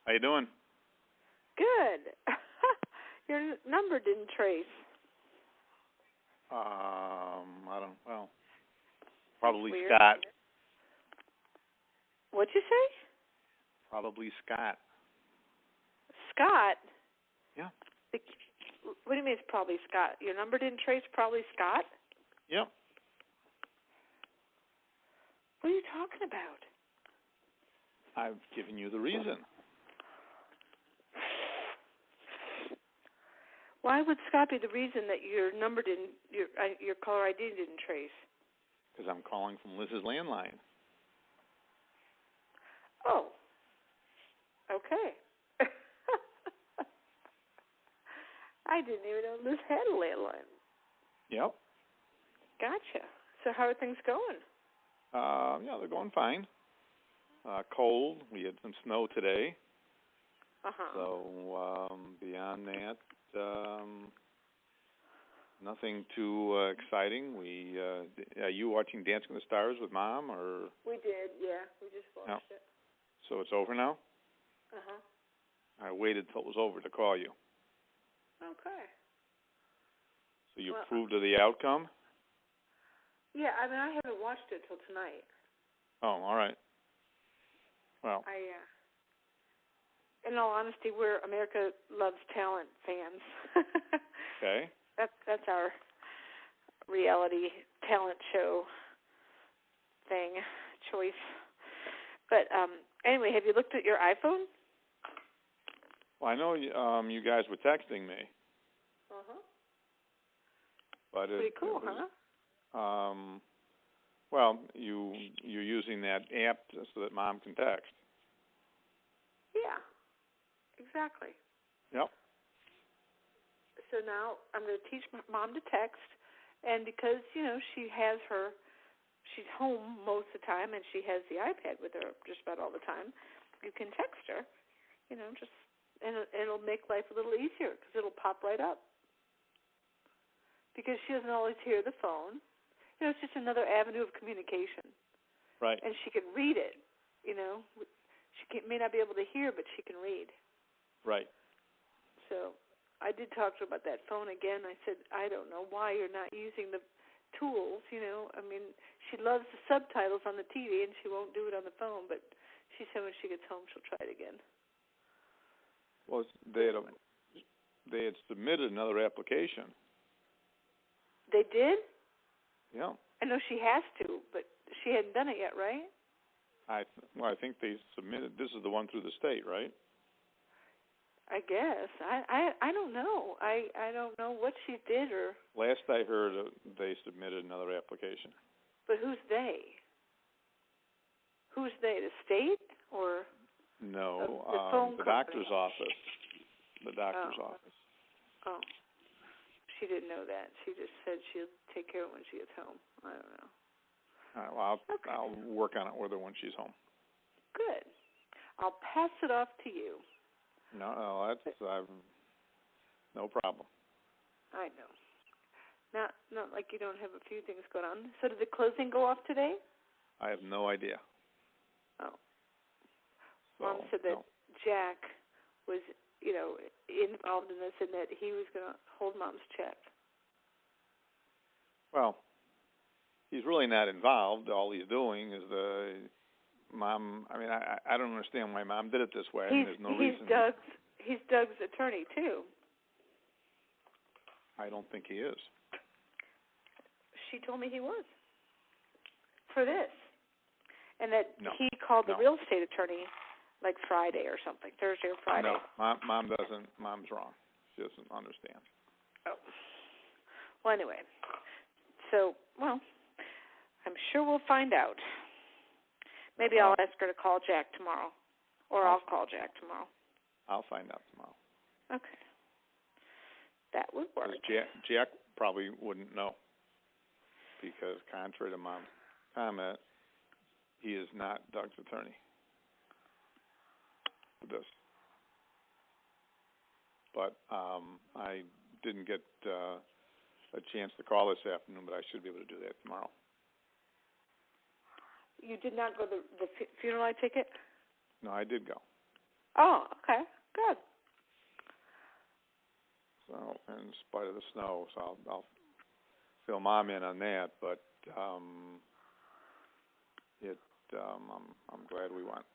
How you doing? Good. Your number didn't trace. I don't. Well, probably Weird. Scott. What'd you say? Probably Scott. Scott? Yeah. What do you mean it's probably Scott? Your number didn't trace probably Scott? Yep. What are you talking about? I've given you the reason. Why would Scott be the reason that your number didn't, your caller ID didn't trace? Because I'm calling from Liz's landline. Oh. Okay. I didn't even know Liz had a landline. Yep. Gotcha. So how are things going? Yeah, they're going fine. Cold. We had some snow today. Uh-huh. So beyond that, nothing too exciting. Are you watching Dancing with the Stars with Mom, or? We did, yeah. We just watched it. So it's over now? Uh-huh. I waited till it was over to call you. Okay. So you approved of the outcome? Yeah, I mean, I haven't watched it till tonight. Oh, all right. Well. In all honesty, we're America Loves Talent fans. Okay. That's our reality talent show choice. But anyway, have you looked at your iPhone? Well, I know you guys were texting me. Uh-huh. But pretty cool, it was, huh? Well, you're using that app so that Mom can text. Yeah, exactly. Yep. So now I'm going to teach Mom to text, and because, she's home most of the time, and she has the iPad with her just about all the time, you can text her, and it'll make life a little easier because it'll pop right up. Because she doesn't always hear the phone. It's just another avenue of communication. Right. And she can read it, She may not be able to hear, but she can read. Right. So I did talk to her about that phone again. I said, I don't know why you're not using the tools, I mean, she loves the subtitles on the TV, and she won't do it on the phone, but she said when she gets home, she'll try it again. Well, they had submitted another application. They did? Yeah. I know she has to, but she hadn't done it yet, right? I think they submitted. This is the one through the state, right? I guess. I don't know. I don't know what she did or. Last I heard, they submitted another application. But who's they? Who's they? The state or? No, the phone the company? doctor's office. The doctor's office. Oh. She didn't know that. She just said she'll take care of it when she gets home. I don't know. All right, well, I'll work on it with her when she's home. Good. I'll pass it off to you. No, that's no problem. I know. Not like you don't have a few things going on. So did the closing go off today? I have no idea. Oh. So, Mom said that Jack was, involved in this and that he was going to hold Mom's check. Well, he's really not involved. All he's doing is Mom. I mean, I don't understand why Mom did it this way. There's no reason. He's Doug's attorney too. I don't think he is. She told me he was for this, and that he called the real estate attorney like Friday or something, Thursday or Friday. No, Mom doesn't. Mom's wrong. She doesn't understand. Oh. Well, anyway. So, I'm sure we'll find out. Maybe I'll ask her to call Jack tomorrow, or I'll call Jack tomorrow. I'll find out tomorrow. Okay. That would work. Jack probably wouldn't know, because contrary to Mom's comment, he is not Doug's attorney for this. But I didn't get a chance to call this afternoon, but I should be able to do that tomorrow. You did not go to the funeral I take it? No, I did go. Oh, okay. Good. So, in spite of the snow, so I'll fill Mom in on that. But I'm glad we went.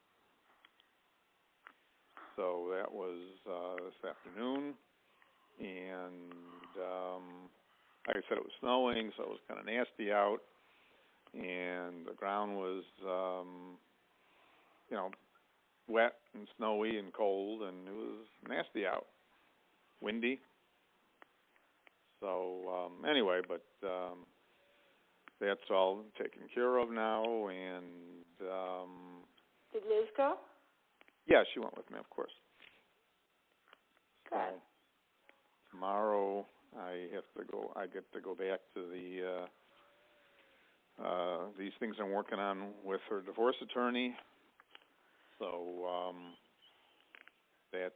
So that was this afternoon, and like I said, it was snowing, so it was kind of nasty out, and the ground was, wet and snowy and cold, and it was nasty out, windy. So anyway, but that's all taken care of now, and did Liz go? yeah, she went with me, of course. Good. So tomorrow I get to go back to these things I'm working on with her divorce attorney. So that's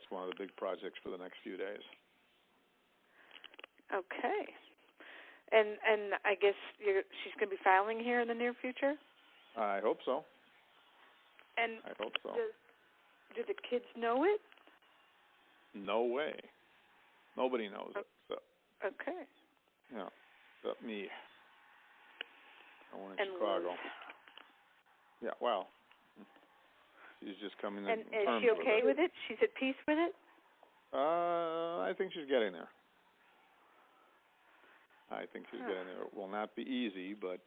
one of the big projects for the next few days. Okay. And I guess she's going to be filing here in the near future? I hope so. And I hope so. Do the kids know it? No way. Nobody knows it. So, okay. Yeah, except me. I went And in Chicago. Liz. Yeah, well, she's just coming and in terms is she okay with it? She's at peace with it? I think she's getting there. Getting there. It will not be easy, but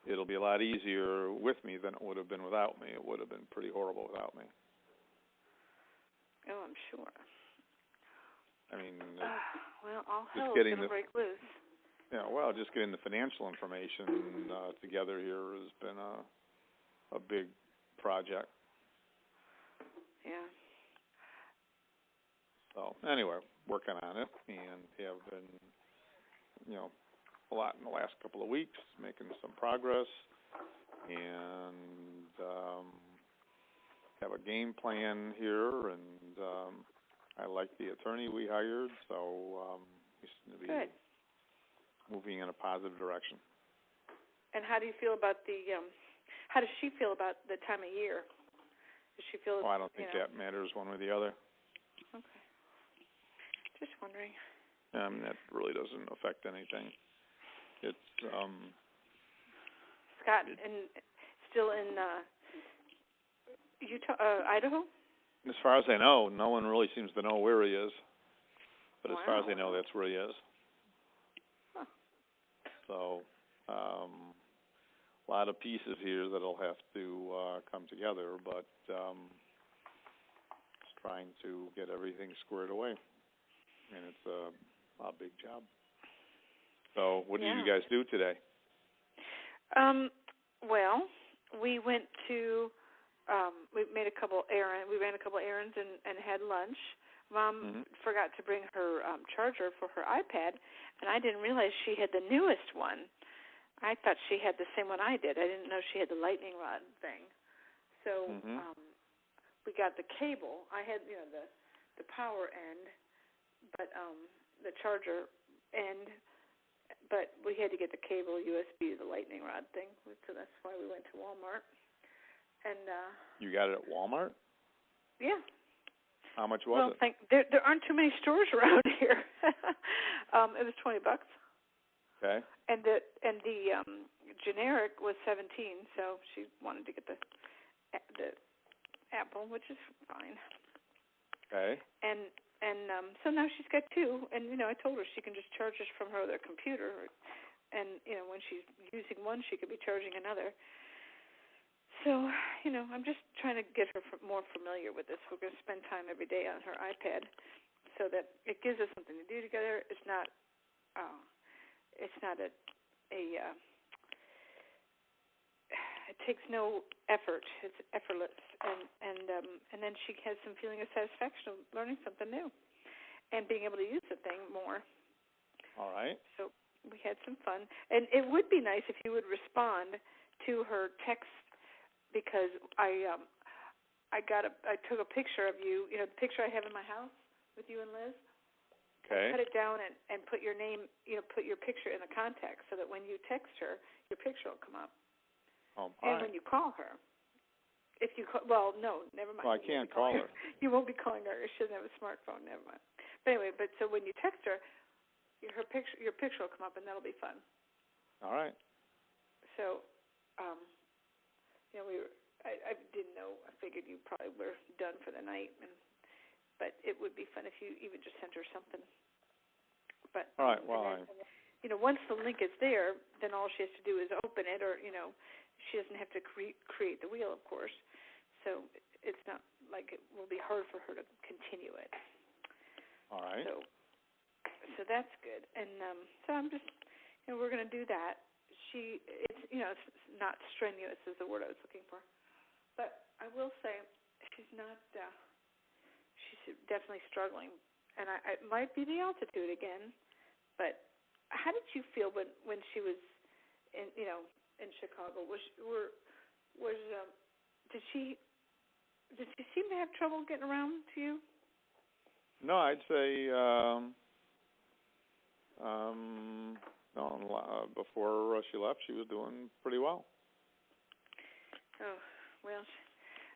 it'll be a lot easier with me than it would have been without me. It would have been pretty horrible without me. Oh, I'm sure. I mean, well, all hell is going to break loose. Yeah, well, just getting the financial information together here has been a big project. Yeah. So anyway, working on it, and have been, a lot in the last couple of weeks, making some progress, and have a game plan here, and I like the attorney we hired, so we seem to be good. Moving in a positive direction. And how do you feel about how does she feel about the time of year? Does she feel? Well, I don't think that matters one way or the other. Okay. Just wondering. That really doesn't affect anything. It's Scott, and still in Utah, Idaho? As far as I know, no one really seems to know where he is. But wow. As far as I know, that's where he is. Huh. So, a lot of pieces here that'll have to come together, but just trying to get everything squared away. And it's a big job. So, what did you guys do today? Well, we went to, we made a couple errands. We ran a couple errands and had lunch. Mom forgot to bring her charger for her iPad, and I didn't realize she had the newest one. I thought she had the same one I did. I didn't know she had the lightning rod thing. So we got the cable. I had, the power end, but the charger end. But we had to get the cable USB, the lightning rod thing. So that's why we went to Walmart. And you got it at Walmart? Yeah. How much was it? There aren't too many stores around here. It was $20. Okay. And the generic was $17, so she wanted to get the Apple, which is fine. Okay. And so now she's got two, and I told her she can just charge this from her other computer, and when she's using one, she could be charging another. So I'm just trying to get her more familiar with this. We're going to spend time every day on her iPad, so that it gives us something to do together. It's not it takes no effort. It's effortless, and then she has some feeling of satisfaction of learning something new and being able to use the thing more. All right. So we had some fun, and it would be nice if you would respond to her text, because I took a picture of you, the picture I have in my house with you and Liz. Okay. Cut it down and put your name, put your picture in the contacts, so that when you text her, your picture will come up. Oh, and when you call her, if you call, well, no, never mind. Well, I can't call her. You won't be calling her. She doesn't have a smartphone. Never mind. But anyway, so when you text her, your picture will come up, and that'll be fun. All right. So, I didn't know. I figured you probably were done for the night, but it would be fun if you even just sent her something. But all right. Well, once the link is there, then all she has to do is open it, or she doesn't have to create the wheel, of course. So it's not like it will be hard for her to continue it. all right. So that's good. And so I'm just, we're going to do that. It's not strenuous is the word I was looking for. But I will say she's not, she's definitely struggling. And it might be the altitude again, but how did you feel when she was in Chicago? Did she seem to have trouble getting around to you? No, I'd say before she left, she was doing pretty well. Oh, well,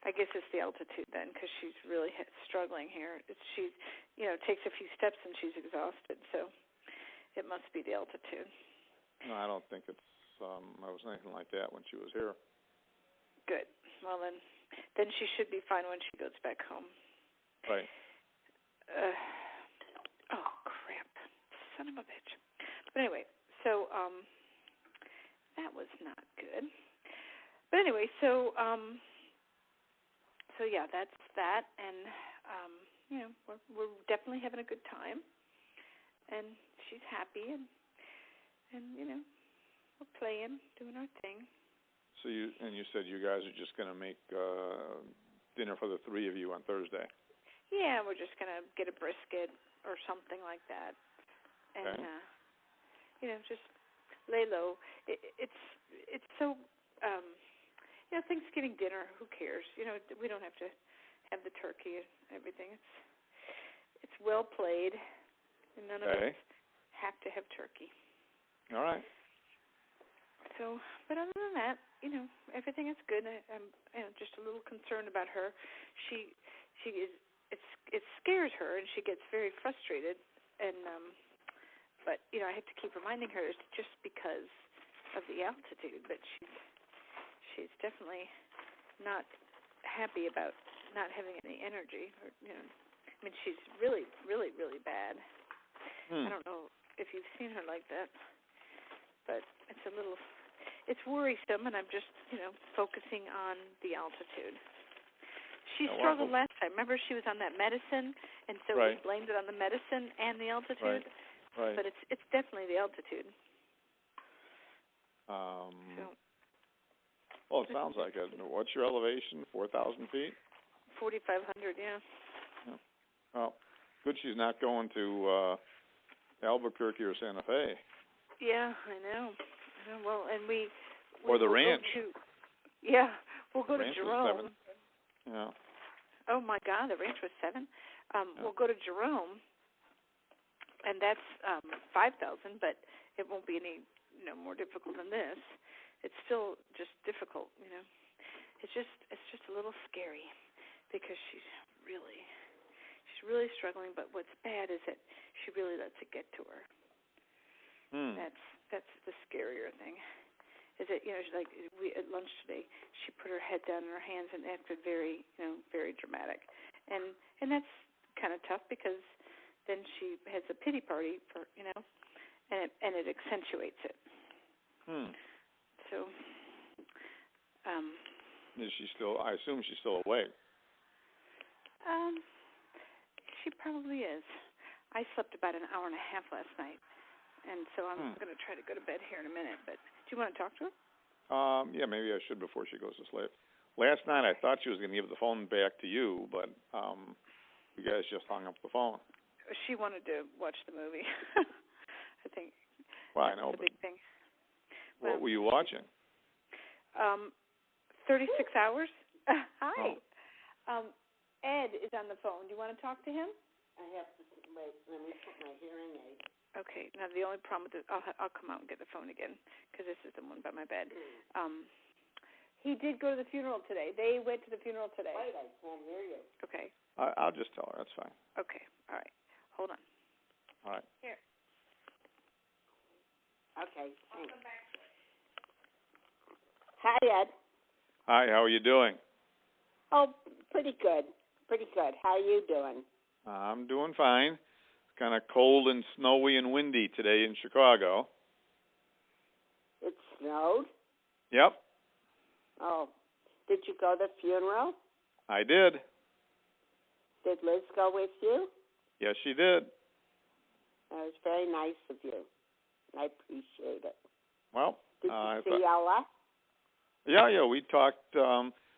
I guess it's the altitude then, because she's really struggling here. She's, takes a few steps and she's exhausted, so it must be the altitude. No, I don't think it was anything like that when she was here. Good. Well, then she should be fine when she goes back home. Right. Oh, crap. Son of a bitch. But anyway, so that was not good. But anyway, so yeah, that's that, and we're definitely having a good time, and she's happy, and we're playing, doing our thing. So you said you guys are just going to make dinner for the three of you on Thursday. Yeah, we're just going to get a brisket or something like that, and just lay low. It's so. Thanksgiving dinner, who cares? We don't have to have the turkey and everything. It's well played, and none of us have to have turkey. All right. So, but other than that, everything is good. I'm just a little concerned about her. She is. It scares her, and she gets very frustrated. And but I have to keep reminding her it's just because of the altitude. But she's definitely not happy about not having any energy. Or, I mean, she's really, really, really bad. I don't know if you've seen her like that, but it's worrisome, and I'm just, focusing on the altitude. She struggled last time. Remember, she was on that medicine, and so we blamed it on the medicine and the altitude. Right. But it's definitely the altitude. Well, it sounds like it. What's your elevation? 4,000 feet? 4,500, yeah. Well, good she's not going to Albuquerque or Santa Fe. Yeah, I know. Well, and we or the ranch. We'll go to Jerome. Yeah. Oh my God, the ranch was 7. We'll go to Jerome, and that's 5,000, but it won't be any more difficult than this. It's still just difficult, It's just a little scary because she's really struggling. But what's bad is that she really lets it get to her. That's the scarier thing. Is that like at lunch today, she put her head down in her hands and acted very very dramatic, and that's kind of tough because then she has a pity party for and it accentuates it. So, is she still? I assume she's still awake. She probably is. I slept about an hour and a half last night, and so I'm going to try to go to bed here in a minute. But do you want to talk to her? Yeah, maybe I should before she goes to sleep. Last night I thought she was going to give the phone back to you, but you guys just hung up the phone. She wanted to watch the movie. I think. Well, I know, that's a big thing. What were you watching? 36 Hours. Hi. Oh. Ed is on the phone. Do you want to talk to him? I have to wait. Let me put my hearing aid. Okay. Now the only problem with this, I'll come out and get the phone again because this is the one by my bed. He did go to the funeral today. They went to the funeral today. Wait, I can't hear you. Okay. I'll just tell her. That's fine. Okay. All right. Hold on. All right. Here. Okay, thanks. Hi, Ed. Hi, how are you doing? Oh, pretty good. Pretty good. How are you doing? I'm doing fine. It's kind of cold and snowy and windy today in Chicago. It snowed? Yep, Oh. Did you go to the funeral? I did. Did Liz go with you? Yes, she did. That was very nice of you. I appreciate it. Well, Did you see Ella? Yeah, we talked,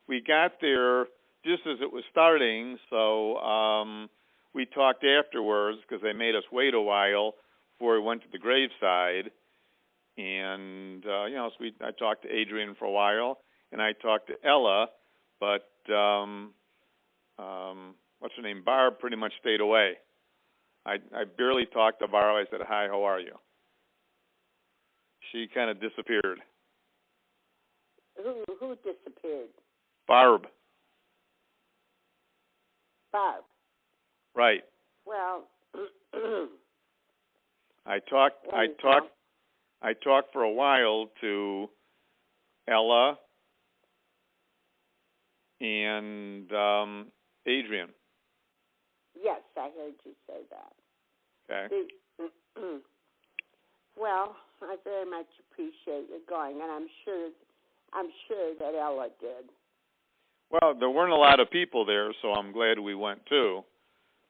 we got there just as it was starting, so we talked afterwards because they made us wait a while before we went to the graveside. And, so I talked to Adrian for a while, and I talked to Ella, but, what's her name, Barb pretty much stayed away. I barely talked to Barb. I said, hi, how are you? She kind of disappeared. Who disappeared? Barb. Barb. Right. Well, I talked for a while to Ella and Adrian. Yes, I heard you say that. Okay. Well, I very much appreciate you going, and I'm sure that Ella did. Well, there weren't a lot of people there, so I'm glad we went too.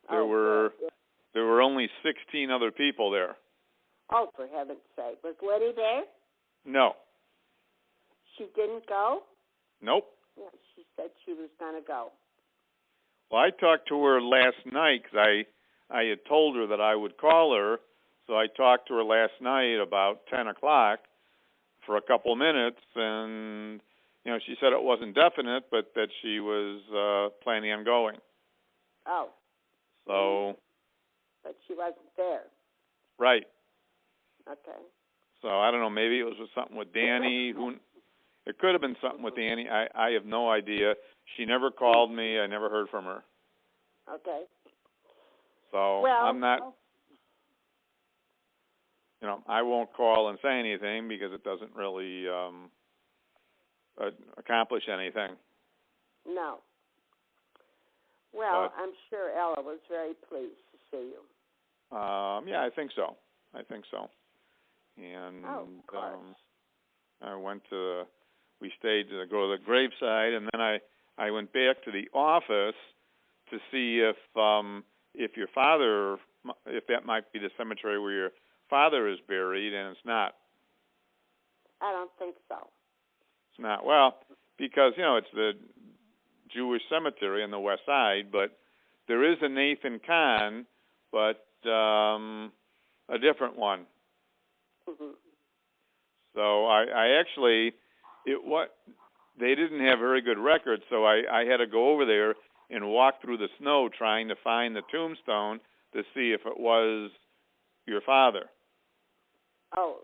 There were only 16 other people there. Oh, for heaven's sake. Was Liddy there? No. She didn't go? Nope. Yeah, she said she was going to go. Well, I talked to her last night because I had told her that I would call her, so I talked to her last night about 10 o'clock for a couple of minutes, and, she said it wasn't definite, but that she was planning on going. Oh. So. But she wasn't there. Right. Okay. So I don't know. Maybe it was something with Danny. It could have been something with Danny. I have no idea. She never called me. I never heard from her. Okay. So well, I'm not. I won't call and say anything because it doesn't really accomplish anything. No. Well, But, I'm sure Ella was very pleased to see you. Yeah, I think so. And of course. we stayed to go to the graveside, and then I went back to the office to see if your father, if that might be the cemetery where your father is buried, and it's not. I don't think so. It's not. Well, because, it's the Jewish cemetery on the west side, but there is a Nathan Kahn, but a different one. Mm-hmm. So I actually, they didn't have very good records, so I had to go over there and walk through the snow trying to find the tombstone to see if it was your father. Oh,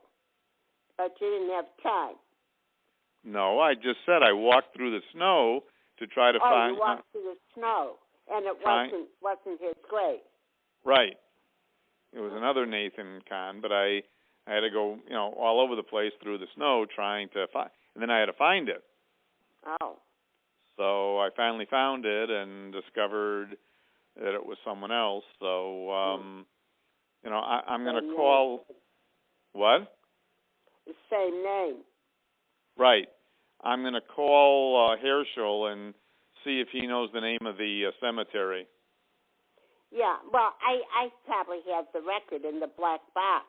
but you didn't have time. No, I just said I walked through the snow to try to find. Oh, you walked through the snow, and it wasn't his grave. Right. It was another Nathan Kahn, but I had to go, all over the place through the snow trying to find, and then I had to find it. Oh. So I finally found it and discovered that it was someone else. So, I'm going to call. What? The same name. Right. I'm going to call Herschel and see if he knows the name of the cemetery. Yeah, well, I probably have the record in the black box.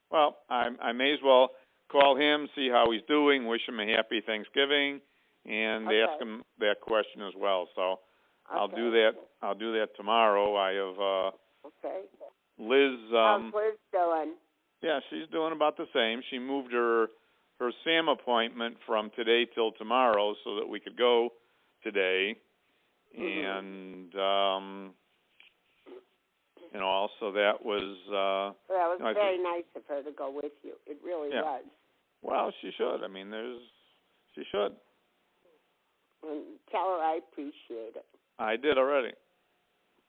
Well, I may as well call him, see how he's doing, wish him a happy Thanksgiving, and ask him that question as well. So I'll do that. I'll do that tomorrow. I have Liz. How's Liz doing? Yeah, she's doing about the same. She moved her SAM appointment from today till tomorrow so that we could go today, and also that was. Well, it was very nice of her to go with you. It really was. Well, she should. I mean, She should. And tell her I appreciate it. I did already.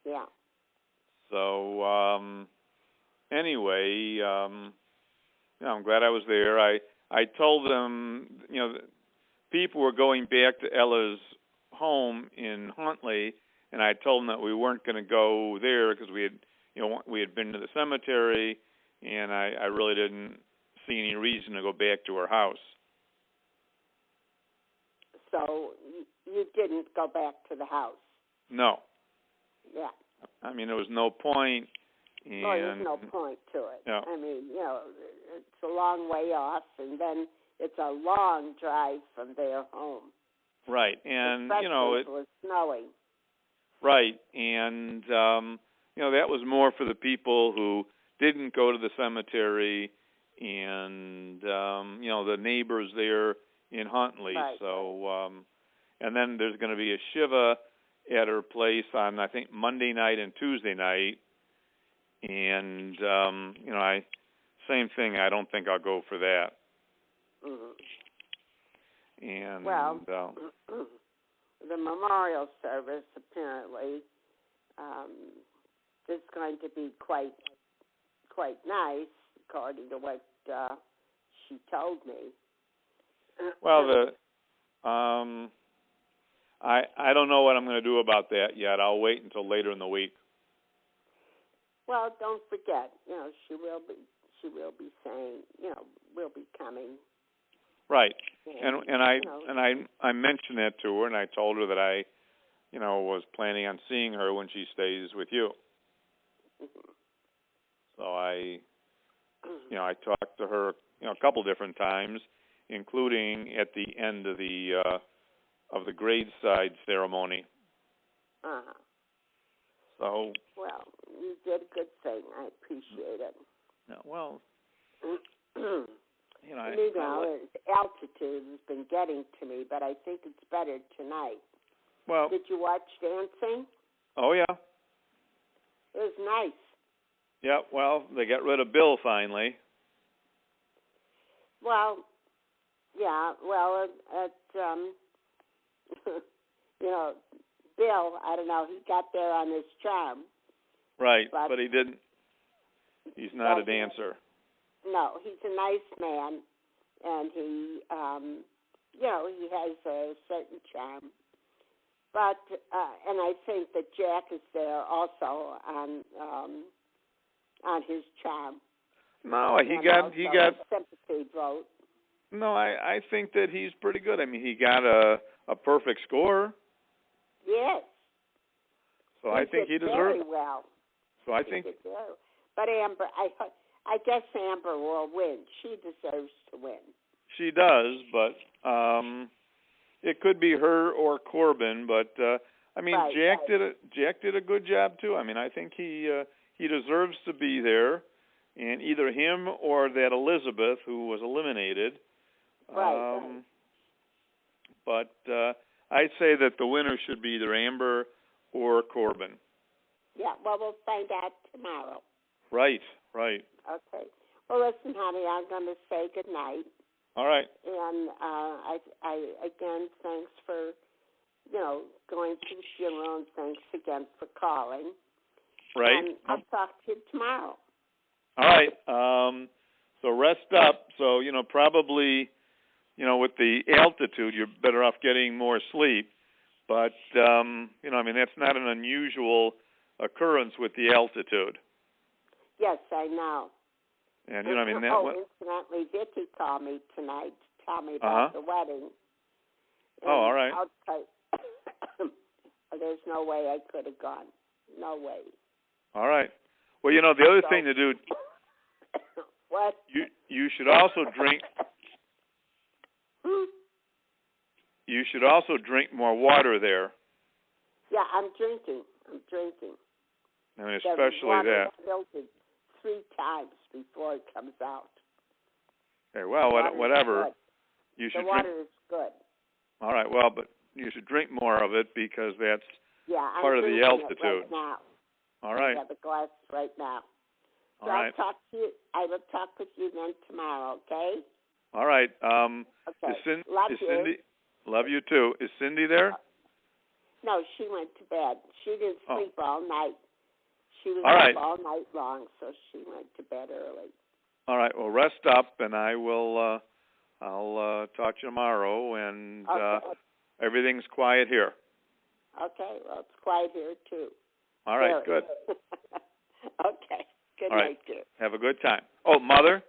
Yeah. So, anyway, I'm glad I was there. I told them, people were going back to Ella's home in Huntley, and I told them that we weren't going to go there because we had been to the cemetery, and I really didn't see any reason to go back to her house. So you didn't go back to the house? No. Yeah. I mean, there was no point. And, well, there's no point to it. Yeah. I mean, it's a long way off, and then it's a long drive from their home. Right, and especially if it was snowing. Right, and that was more for the people who didn't go to the cemetery, and the neighbors there in Huntley. Right. So, and then there's going to be a shiva at her place on, I think, Monday night and Tuesday night, and same thing. I don't think I'll go for that. Mm-hmm. And well, the memorial service apparently is going to be quite nice, according to what she told me. Well, I don't know what I'm going to do about that yet. I'll wait until later in the week. Well, don't forget, she will be saying, we'll be coming. Right, and I mentioned that to her, and I told her that I, was planning on seeing her when she stays with you. Mm-hmm. So I talked to her, a couple different times, including at the end of the graveside ceremony. Uh-huh. So. Well, you did a good thing. I appreciate it. No, well. Altitude has been getting to me, but I think it's better tonight. Well. Did you watch dancing? Oh, yeah. It was nice. Yeah, well, they got rid of Bill finally. Well, yeah, Bill, I don't know, he got there on his charm. Right, but he didn't. He's not a dancer. No, he's a nice man, and he, he has a certain charm. But, and I think that Jack is there also on his charm. No, he got a sympathy vote. No, I think that he's pretty good. I mean, he got a perfect score. Yes. So I think he deserves very well. So I think. But Amber, I guess Amber will win. She deserves to win. She does, but it could be her or Corbin. But I mean, right, Jack did a good job too. I mean, I think he deserves to be there, and either him or that Elizabeth who was eliminated. Right. But I'd say that the winner should be either Amber or Corbin. Yeah, well, we'll find out tomorrow. Right. Okay. Well, listen, honey, I'm going to say good night. All right. And I again, thanks for, going to the funeral, and thanks again for calling. Right. And I'll talk to you tomorrow. All right. So rest up. So, probably, with the altitude, you're better off getting more sleep. But, I mean, that's not an unusual occurrence with the altitude. Yes, I know. And, I mean, incidentally, Vicki called me tonight to tell me about the wedding. And all right. I'll tell you, there's no way I could have gone. No way. All right. Well, the other thing to do. What? You should also drink. You should also drink more water there. Yeah, I'm drinking. I mean, especially that. Filtered 3 times before it comes out. Okay, well, whatever. You should the water drink. Is good. All right, well, but you should drink more of it because that's I'm part of the altitude. It right now. All right. I have a glass right now. So All right. I will talk with you then tomorrow, okay? All right. Okay. Love is you. Cindy? Love you too. Is Cindy there? No, she went to bed. She didn't sleep all night. She was All right. up all night long, so she went to bed early. All right. Well, rest up, and I will. I'll talk to you tomorrow. And Okay. everything's quiet here. Okay. Well, it's quiet here too. All right. Very. Good. Okay. Good All right. night, dear. Have a good time. Oh, Mother.